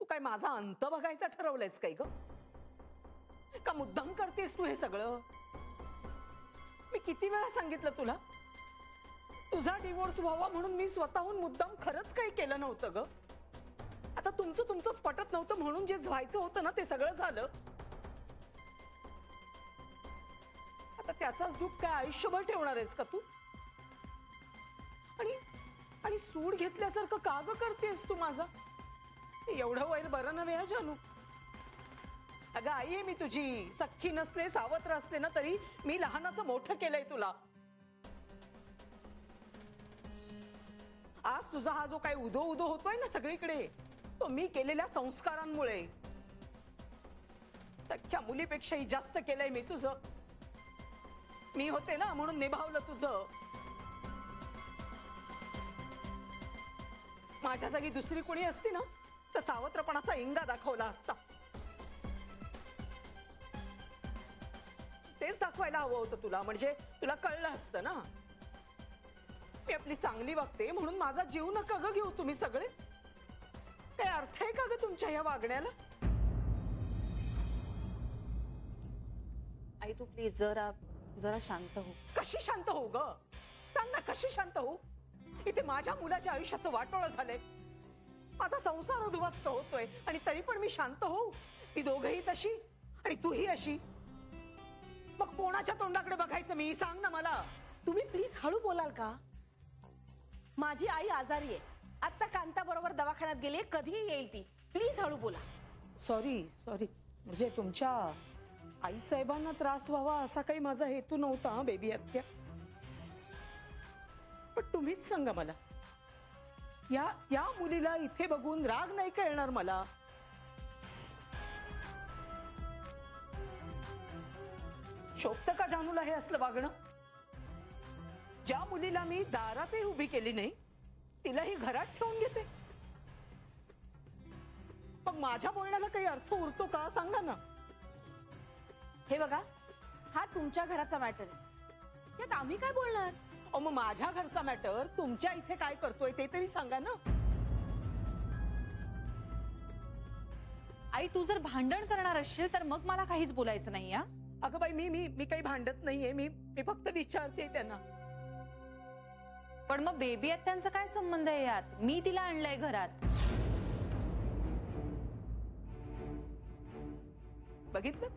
काय माझा अंत बघायचा ठरवलंयस काय ग? का मुद्दाम करतेस तू हे सगळं? मी किती वेळा सांगितलं तुला तुझा डिवोर्स व्हावा म्हणून मी स्वतःहून मुद्दाम खरंच काही केलं नव्हतं ग. आता तुमचंच पटत नव्हतं म्हणून जे व्हायचं होतं ना ते सगळं झालं. आता त्याचाच दुःख काय आयुष्यभर ठेवणार आहेस का तू? आणि सूड घेतल्यासारखं का ग करतेस तू माझा? एवढं वैर बरं नव्हे जानू. अगं आई आहे मी तुझी, सख्खी नसले सावत्र असते ना तरी मी लहानाचं मोठं केलंय तुला. आज तुझा हा जो काही उदो उदो होतोय ना सगळीकडे तो मी केलेल्या संस्कारांमुळे. सख्ख्या मुलीपेक्षाही जास्त केलंय मी तुझं. मी होते ना म्हणून निभावलं तुझं. माझ्या जागी दुसरी कोणी असती ना तर सावत्रपणाचा इंगा दाखवला असता. तेच दाखवायला हवं होतं तुला, म्हणजे तुला कळलं असतं ना. मी आपली चांगली वागते म्हणून माझा जीव नका ग घेऊ तुम्ही सगळे. काय अर्थ आहे का ग तुमच्या या वागण्याला? आई तू प्लीज जरा शांत हो. कशी शांत हो ग? सांग ना कशी शांत हो? इथे माझ्या मुलाच्या आयुष्याचं वाटोळं झालंय. माझा संसार उद्ध्वस्त होतोय आणि तरी पण मी शांत होऊ? ती दोघही तशी आणि तूही अशी. मग कोणाच्या तोंडाकडे बघायचं मी? सांग ना मला. तुम्ही प्लीज हळू बोलाल का? माझी आई आजारी आहे, आता कांता बरोबर दवाखान्यात गेली, कधीही येईल ती. प्लीज हळू बोला. सॉरी म्हणजे तुमच्या आई साहेबांना त्रास व्हावा असा काही माझा हेतू नव्हता बेबी आत्या. पण तुम्हीच सांगा मला, या मुलीला इथे बघून राग नाही का येणार मला? शोभतं का जानूला हे असलं वागणं? ज्या मुलीला मी दारातही उभी केली नाही तिलाही घरात ठेवून घेते. मग माझ्या बोलण्याला काही अर्थ उरतो का? सांगा ना. हे बघा, हा तुमच्या घराचा मॅटर आहे, यात आम्ही काय बोलणार? मग माझ्या घरचा मॅटर तुमच्या इथे काय करतोय ते तरी सांगा ना. आई तू जर भांडण करणार असशील तर मग मला काहीच बोलायचं नाही. हा अगं बाई मी काही भांडत नाहीये. मी फक्त विचारते त्यांना. पण मग बेबी आत्यांचा काय संबंध आहे यात? मी तिला आणलंय घरात. बघितलं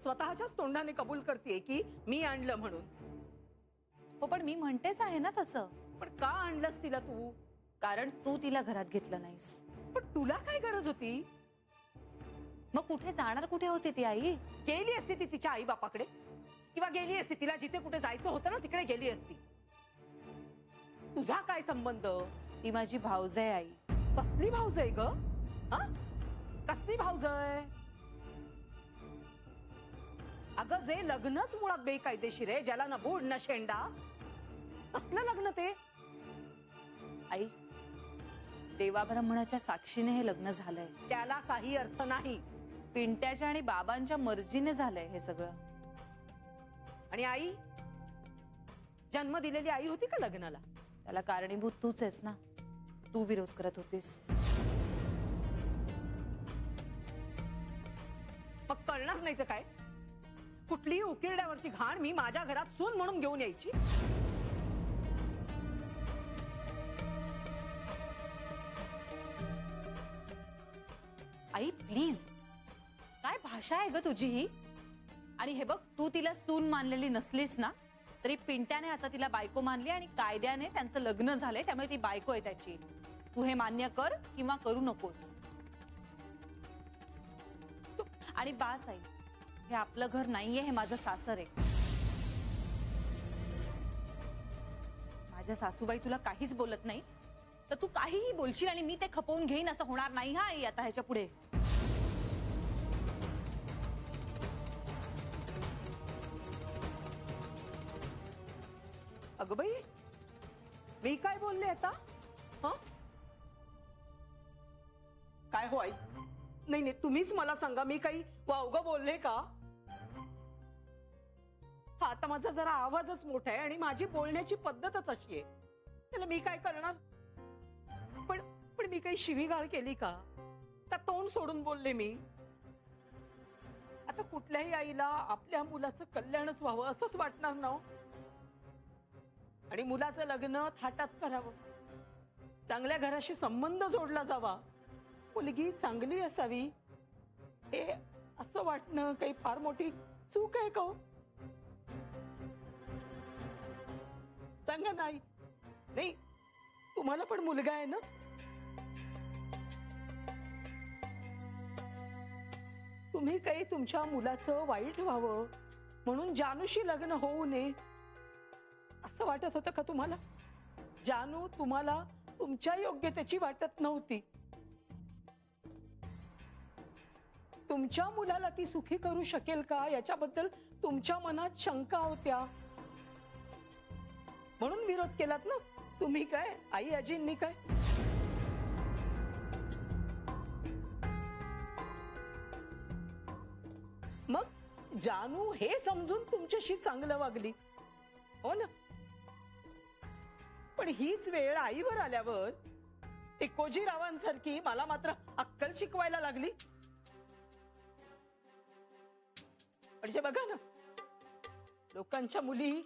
स्वतःच्याच तोंडाने कबूल करते की मी आणलं म्हणून. हो पण मी म्हणतेच आहे ना तसं. पण का आणलंस तिला तू? कारण तू तिला घरात घेतलं नाहीस. पण तुला काय गरज होती? मग कुठे जाणार कुठे होती ती आई? गेली असती ती तिच्या आई बापाकडे, किंवा गेली असती तिला जिथे कुठे जायचं होतं ना तिकडे गेली असती. तुझा काय संबंध? ती माझी भाऊजाई आई. कसली भाऊजाई ग? कसली भाऊजाई? अगं जे लग्नच मुळात बेकायदेशीर आहे, ज्याला ना बूड ना शेंडा, कसलं लग्न ते? आई देवाब्राह्मणाच्या साक्षीने हे लग्न झालंय. त्याला काही अर्थ नाही. पिंट्याच्या आणि बाबांच्या मर्जीने झालंय हे सगळं. आणि आई जन्म दिलेली आई होती का लग्नाला? त्याला कारणीभूत तूच आहेस ना. तू विरोध करत होतीस. मग कळणार नाही तर काय? कुठलीही उकिरड्यावरची घाण मी माझ्या घरात सून म्हणून घेऊन यायची? आई प्लीज, काय भाषा आहे ग तुझी ही? आणि हे बघ, तू तिला सून मानलेली नसलीस ना तरी पिंट्याने आता तिला बायको मानली आणि कायद्याने त्यांचं लग्न झालंय, त्यामुळे ती बायको आहे त्याची. तू हे मान्य कर किंवा करू नकोस. आणि बास आई, हे आपलं घर नाहीये, हे माझं सासर आहे. माझ्या सासूबाई तुला काहीच बोलत नाही तर तू काहीही बोलशील आणि मी ते खपवून घेईन असं होणार नाही हा आई आता ह्याच्या पुढे. अगं बाई मी काय बोलले आता? काय हो आई? नाही तुम्हीच मला सांगा, मी काही वावगं बोलले का? हा आता माझा जरा आवाजच मोठा आहे आणि माझी बोलण्याची पद्धतच अशी आहे, त्याला मी काय करणार? पण मी काही शिवीगाळ केली का तोंड सोडून बोलले मी? आता कुठल्याही आईला आपल्या मुलाचं कल्याणच व्हावं असंच वाटणार ना हो? आणि मुलाचं लग्न थाटात करावं, चांगल्या घराशी संबंध जोडला जावा, मुलगी चांगली असावी, हे असं वाटणं काही फार मोठी चूक आहे का हो? सांगा नाही. नाही, तुम्हाला पण मुलगा आहे ना? तुम्ही काही तुमच्या मुलाचं वाईट व्हावं म्हणून जानूशी लग्न होऊ नये असं वाटत होतं का तुम्हाला? जानू तुम्हाला तुमच्या योग्यतेची वाटत नव्हती. तुमच्या मुलाला ती सुखी करू शकेल का याच्याबद्दल तुमच्या मनात शंका होत्या, म्हणून विरोध केलात ना तुम्ही. काय आई आजींनी काय? मग जानू हे समजून तुमच्याशी चांगलं वागली, हो ना? पण हीच वेळ आईवर आल्यावर एकोजीरावांसारखी मला मात्र अक्कल शिकवायला लागली. म्हणजे बघा ना, लोकांच्या मुली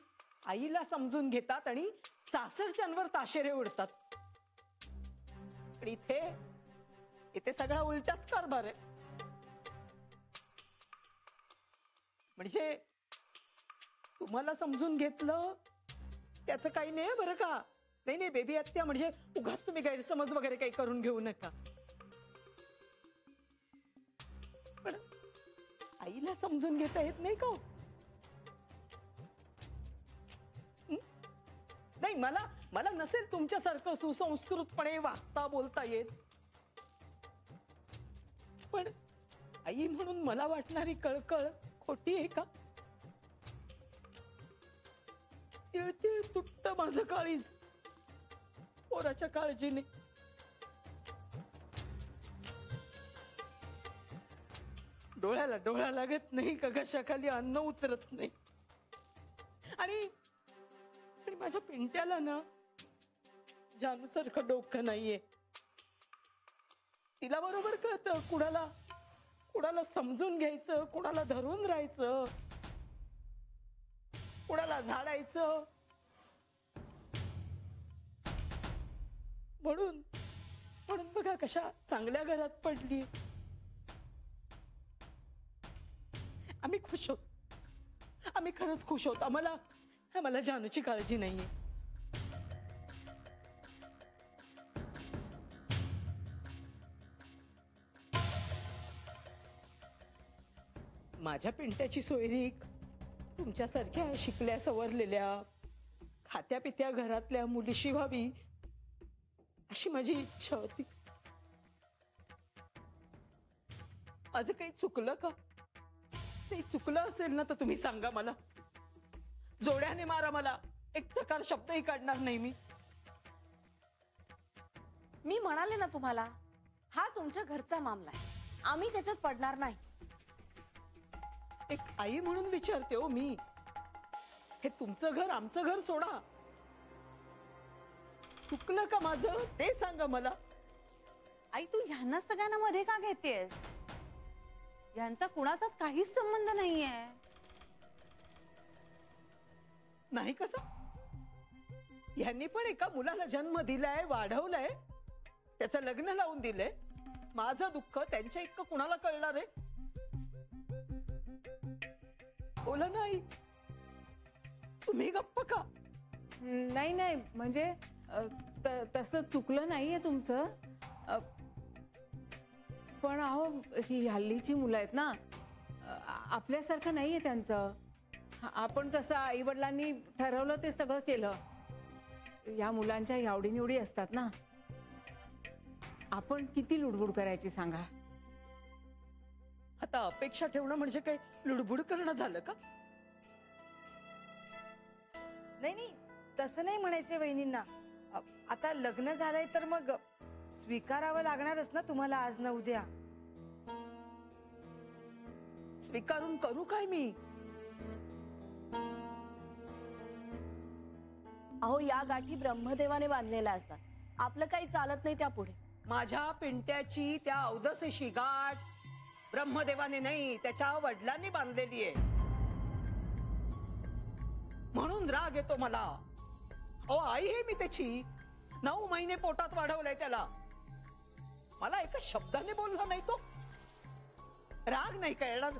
आईला समजून घेतात आणि सासरच्यांवर ताशेरे उडतात. पण इथे सगळा उलटाच कारभार आहे. म्हणजे तुम्हाला समजून घेतलं त्याचं काही नाही बरं का? नाही नाही बेबी आत्या, म्हणजे उगाच तुम्ही गैरसमज वगैरे काही करून घेऊ नका. पण आईला समजून घेता येत नाही का? नाही, मला नसेल तुमच्यासारखं सुसंस्कृतपणे वागता बोलता येत, पण आई म्हणून मला वाटणारी कळकळ खोटी आहे का? तिळतिळ तुटत माझं काळीज पोराच्या काळजीने. डोळ्याला डोळा लागत नाही का घशाखाली अन्न उतरत नाही. आणि माझ्या पिंट्याला ना जानू सारखं डोकं नाहीये. तिला बरोबर कळतं कुणाला समजून घ्यायचं, कुणाला धरून राहायचं, कुणाला झाडायचं. म्हणून बघा कशा चांगल्या घरात पडली. आम्ही खुश होत, आम्ही खरंच खुश होत. आम्हाला जानूची काळजी नाहीये. माझ्या पिंट्याची सोयरीक तुमच्यासारख्या शिकल्या सवरलेल्या खात्या पित्या घरातल्या मुलीशी व्हावी अशी माझी इच्छा होती. माझं काही चुकलं का? काही चुकलं असेल ना तर तुम्ही सांगा मला. जोड्याने मारा मला, एक चकार शब्दही काढणार नाही मी. मी म्हणाले ना तुम्हाला, हा तुमच्या घरचा मामला आहे, आम्ही त्याच्यात पडणार नाही. एक आई म्हणून विचारते हो मी. हे तुमचं घर आमचं घर सोडा. चुकलं का माझं ते सांगा मला. आई तू ह्यांना सगळ्यांना मध्ये का घेतेस? यांचा कुणाचाच काहीच संबंध नाहीये. नाही कसं? यांनी पण एका मुलाला जन्म दिलाय, वाढवलाय, त्याचं लग्न लावून दिलंय. माझं दुःख त्यांच्या इतकं कुणाला कळणार आहे? बोला नाही, तुम्ही गप्प का? नाही नाही, म्हणजे तसं चुकलं नाहीये तुमचं. पण अहो, ही हल्लीची मुलं आहेत ना, आपल्यासारखं नाहीये त्यांचं. आपण कसं आई वडिलांनी ठरवलं ते सगळं केलं. या मुलांच्या आवडीनिवडी असतात ना. आपण किती लुडबुड करायची सांगा. आता अपेक्षा ठेवणं म्हणजे काय लुडबुड करणं झालं का? नाही, तसं नाही म्हणायचे वहिनींना. आता लग्न झालंय तर मग स्वीकारावं लागणारच ना तुम्हाला आज ना उद्या. स्वीकारून करू काय मी? अहो, या गाठी ब्रह्मदेवाने बांधलेल्या असतात. आपलं काही चालत नाही त्यापुढे. माझ्या पिंट्याची त्या अवदसेशी गाठ ब्रह्मदेवाने नाही त्याच्या वडिलांनी बांधलेली आहे. म्हणून राग येतो मला. ओ आई आहे मी त्याची. 9 महिने पोटात वाढवलंय त्याला. मला एका शब्दाने बोलला नाही तो. राग नाही का येणार?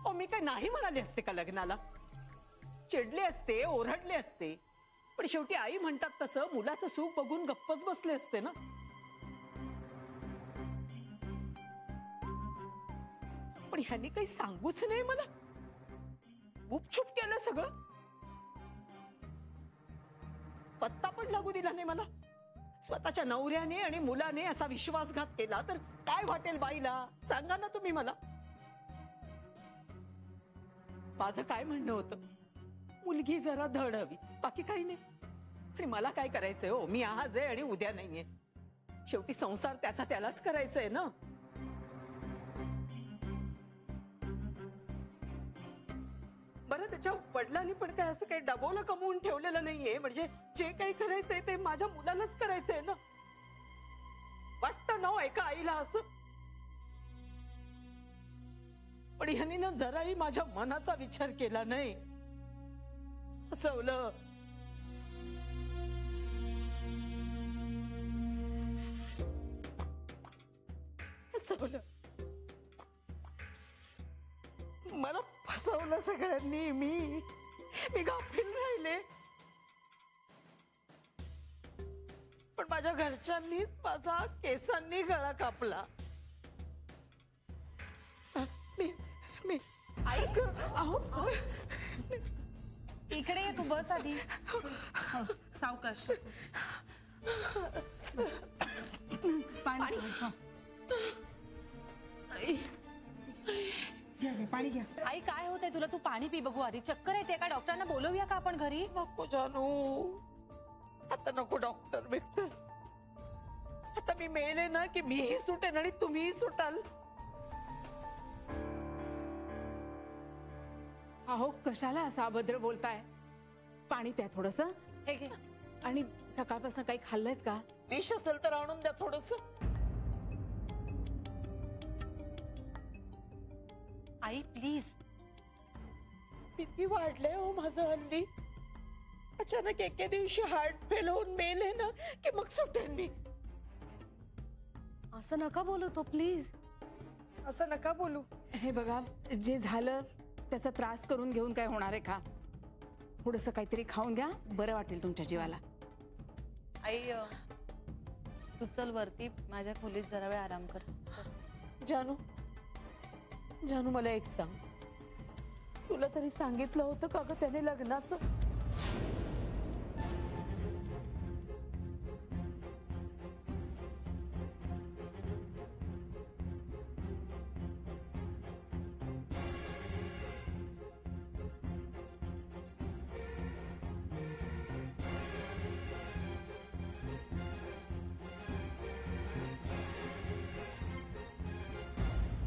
ओ मी काय नाही म्हणाले असते का लग्नाला? चिडले असते, ओरडले असते, पण शेवटी आई म्हणतात तसं मुलाचं सुख बघून गप्पच बसले असते ना. पण ह्यांनी काही सांगूच नाही मला. गुपचूप केलं सगळं. पत्ता पण लागू दिला नाही मला. स्वतःच्या नवऱ्याने आणि मुलाने असा विश्वासघात केला तर काय वाटेल बाईला? सांगा ना तुम्ही मला. माझं काय म्हणणं होतं, मुलगी जरा धड हवी, बाकी काही नाही. आणि मला काय करायचंय हो? मी आज आहे आणि उद्या नाहीये. शेवटी संसार त्याचा त्यालाच करायचंय ना. बरं त्याच्या वडिलांनी पण काय असं काही डबोला कमवून ठेवलेलं नाहीये. म्हणजे जे काही करायचंय ते माझ्या मुलालाच करायचंय ना. वाटतं ना एका आईला असं. पण ह्यांनी ना जराही माझ्या मनाचा विचार केला नाही. फसवलं. फसवलं. मला फसवलं सगळ्यांनी. मी गाफील राहिले. पण माझ्या घरच्यांनीच माझा केसांनी गळा कापला. मी ऐक, अहो इकडे ये तू, बस आधी. सावकाश. पाणी पाणी घ्या. आई काय होतंय तुला? तू पाणी पी बघू आधी. चक्कर येते का? डॉक्टरांना बोलवूया का आपण घरी? नको जानू. आता नको डॉक्टर बिक्टर. आता मी मेले ना की मीही सुटेन आणि तुम्हीही सुटाल. अहो कशाला असं अभद्र बोलताय? पाणी प्या थोडस. हे घे. आणि सकाळपासून काही खाल्लंयत का? विष असेल तर आणून द्या थोडस. आई प्लीज. बीपी वाढलंय हो माझं हल्ली. अचानक एके दिवशी हार्ट फेल होऊन मेले ना की मग सुटेन मी. असं नका बोलू तो प्लीज. असं नका बोलू. हे बघा, जे झालं त्याचा त्रास करून घेऊन काय होणार आहे का? थोडस काहीतरी खाऊन घ्या, बरं वाटेल तुमच्या जीवाला. आई तू चल वरती, माझ्या खोलीत जरा वेळ आराम कर. चल. जानू मला एक सांग. तुला तरी सांगितलं होतं का ग त्याने लग्नाचं?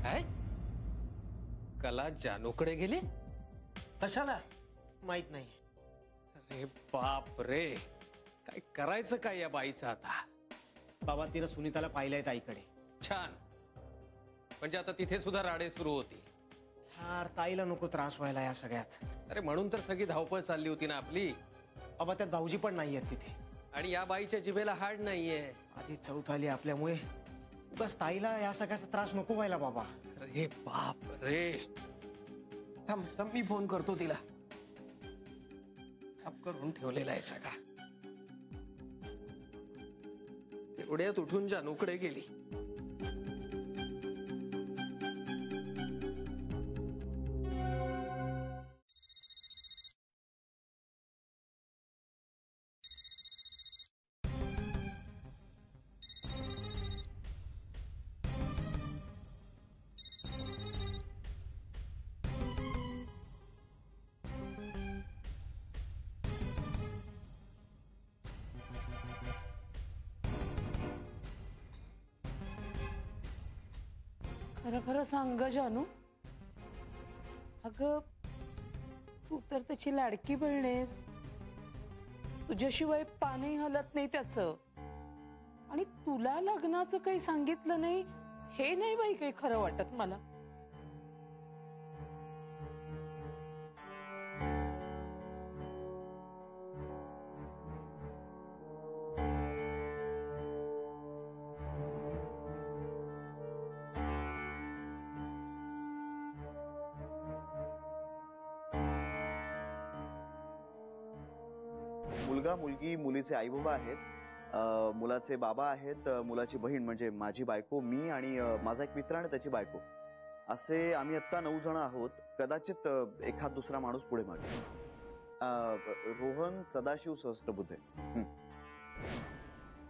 काय? कला जानूकडे गेली? कशाला? माहित नाही. अरे बाप रे, काय करायचं काय या बाईचं आता? बाबा तिनं सुनीताला पाहिलंय ताईकडे. छान. म्हणजे आता तिथे सुद्धा राडे सुरू होती. यार ताईला नको त्रास व्हायला या सगळ्यात. अरे म्हणून तर सगळी धावपळ चालली होती ना आपली. बाबा त्यात भाऊजी पण नाहीयेत तिथे. आणि या बाईच्या जिभेला हाड नाहीये. आधी चौथ आली आपल्यामुळे. बस ताईला या सगळ्याचा त्रास नको व्हायला बाबा. अरे बाप रे. थांब थांब, मी फोन करतो तिला. आप करून ठेवलेला आहे सगळा. तेवढ्यात उठून जानूकडे गेली. खरं खरं सांग ग जानू. अगं तू तर त्याची लाडकी बहीण आहेस. तुझ्याशिवाय पाणी हलत नाही त्याचं. आणि तुला लग्नाचं काही सांगितलं नाही हे नाही बाई काही खरं वाटत मला. मुलगा मुलगी मुलीचे आई बाबा आहेत, मुलाचे बाबा आहेत, मुलाची बहीण म्हणजे माझी बायको, मी आणि माझा एक मित्र आणि त्याची बायको, असे आम्ही आत्ता 9 जण आहोत. कदाचित एखाद दुसरा माणूस पुढे मागे. रोहन सदाशिव सहस्त्रबुद्धे.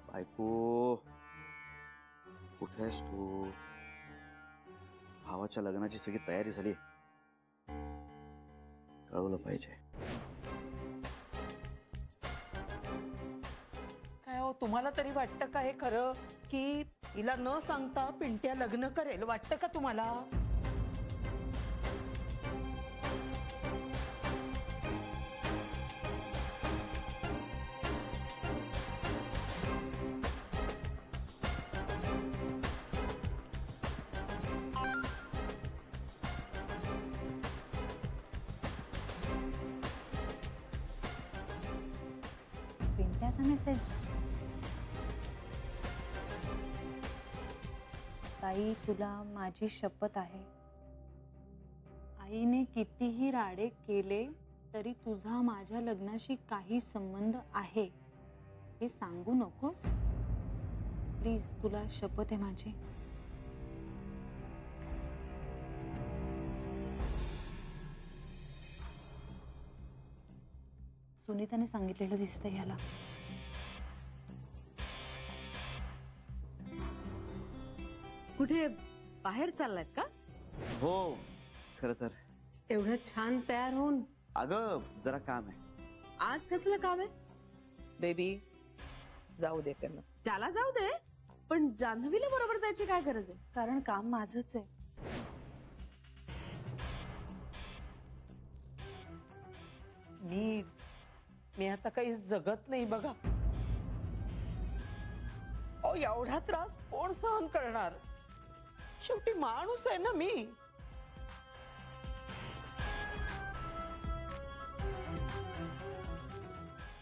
बायको कुठे आहेस तू? भावाच्या लग्नाची सगळी तयारी झाली, कळवलं पाहिजे. काय हो, तुम्हाला तरी वाटतं का हे खरं की हिला न सांगता पिंट्या लग्न करेल? वाटतं का तुम्हाला? पिंट्याचा मेसेज. ताई तुला माझी शपथ आहे, आईने कितीही राडे केले तरी तुझा माझ्या लग्नाशी काही संबंध आहे हे सांगू नकोस प्लीज. तुला शपथ आहे माझी. सुनीताने सांगितलेलं दिसतंय याला. कुठे बाहेर चाललायत का? हो, खरं तर एवढं छान तयार होऊन? अगं जरा काम आहे. आज कसलं काम आहे? बेबी जाऊ दे त्यांना. त्याला जाऊ दे, पण जान्हवीला बरोबर जायची काय गरज आहे? कारण काम माझंच आहे. मी आता काही जगत नाही बघा. ओ एवढा त्रास कोण सहन करणार? शेवटी माणूस आहे ना मी.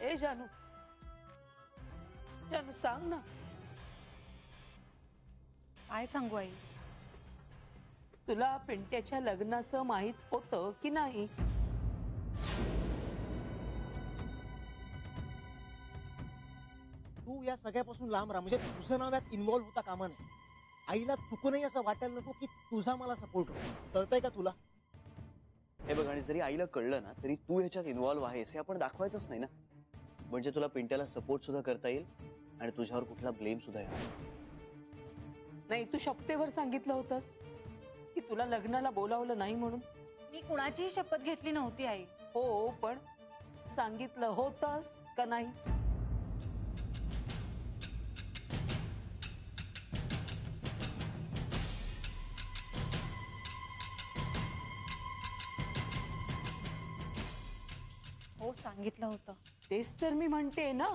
ए जानू, जानू सांग ना. काय सांगू आई? तुला पिंट्याच्या लग्नाचं माहित होतं की नाही? तू या सगळ्यापासून लांब राहा, म्हणजे तुझं नाव यात इन्व्हॉल्व्ह होता कामा नये. आईला चुकूनही असं वाटायला नको की तुझा मला सपोर्ट होतो. कळतंय का तुला? हे बघ, आणि जरी आईला कळलं ना तरी तू ह्याच्यात इन्व्हॉल्व्ह आहेस हे आपण दाखवायचंच नाही ना. म्हणजे तुला पिंट्याला सपोर्ट सुद्धा करता येईल आणि तुझ्यावर कुठला ब्लेम सुद्धा येणार नाही. तू शपथेवर सांगितलं होतंस की तुला लग्नाला बोलावलं नाही म्हणून. मी कुणाचीही शपथ घेतली नव्हती आई. हो, पण सांगितलं होतंस का नाही? हो सांगितलं होतं. तेच तर मी म्हणते ना.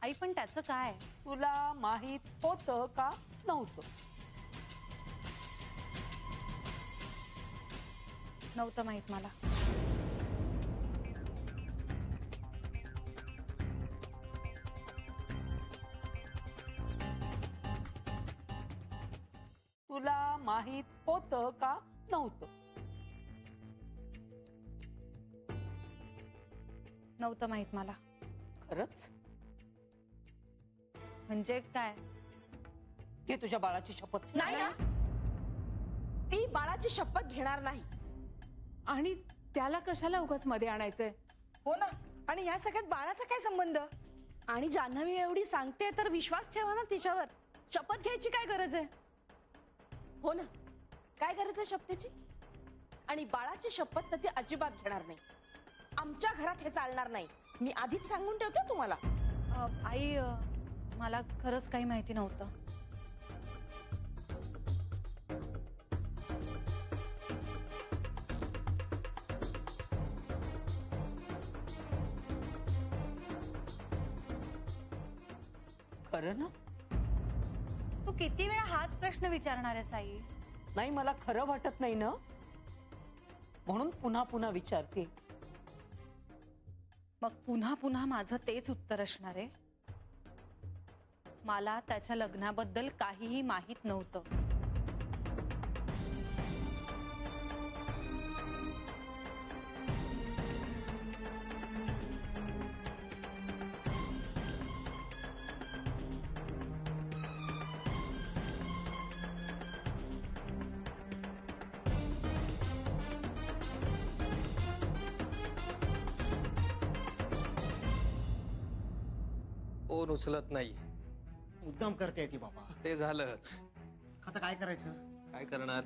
आई पण त्याचं काय? तुला माहित होतं का नव्हतं? नव्हतं माहित मला. तुला माहित होतं का नव्हतं? नव्हतं माहित मला. खरंच? म्हणजे काय? घे तुझ्या बाळाची शपथ. नाही ना, ती बाळाची शपथ घेणार नाही. आणि त्याला कशाला उगाच मध्ये आणायचंय? हो ना, आणि या सगळ्यात बाळाचा काय संबंध? आणि जान्हवी एवढी सांगते तर विश्वास ठेवा ना तिच्यावर. शपथ घ्यायची काय गरज आहे? हो ना, काय गरज आहे शपथेची? आणि बाळाची शपथ तर ती अजिबात घेणार नाही. आमच्या घरात हे चालणार नाही. मी आधीच सांगून ठेवते तुम्हाला. आई मला खरंच काही माहिती नव्हतं. खरं ना? तू किती वेळा हाच प्रश्न विचारणार आहेस आई? नाही, मला खरं वाटत नाही ना, म्हणून पुन्हा पुन्हा विचारते. मग पुन्हा पुन्हा माझं तेच उत्तर असणार आहे. मला त्याच्या लग्नाबद्दल काहीही माहित नव्हतं. फोन उचलत नाही. मुद्दाम करते ती बाबा. ते झालंच. आता काय करायचं? काय करणार?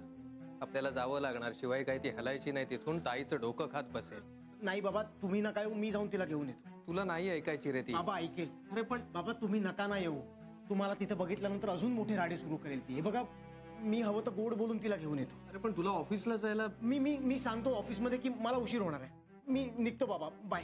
आपल्याला जावं लागणार. शिवाय काही ती हलायची नाही तिथून. ताईचं डोकं खात बसेल. नाही बाबा, तुम्ही नका येऊ, मी जाऊन तिला घेऊन येतो. तुला नाही ऐकायची रे ती. बाबा ऐकेल. अरे पण बाबा तुम्ही नका ना येऊ. तुम्हाला तिथे बघितल्यानंतर अजून मोठे राडे सुरू करेल ती. हे बघा, मी हवं तर गोड बोलून तिला घेऊन येतो. अरे पण तुला ऑफिसला जायला. मी सांगतो ऑफिसमध्ये की मला उशीर होणार आहे. मी निघतो बाबा, बाय.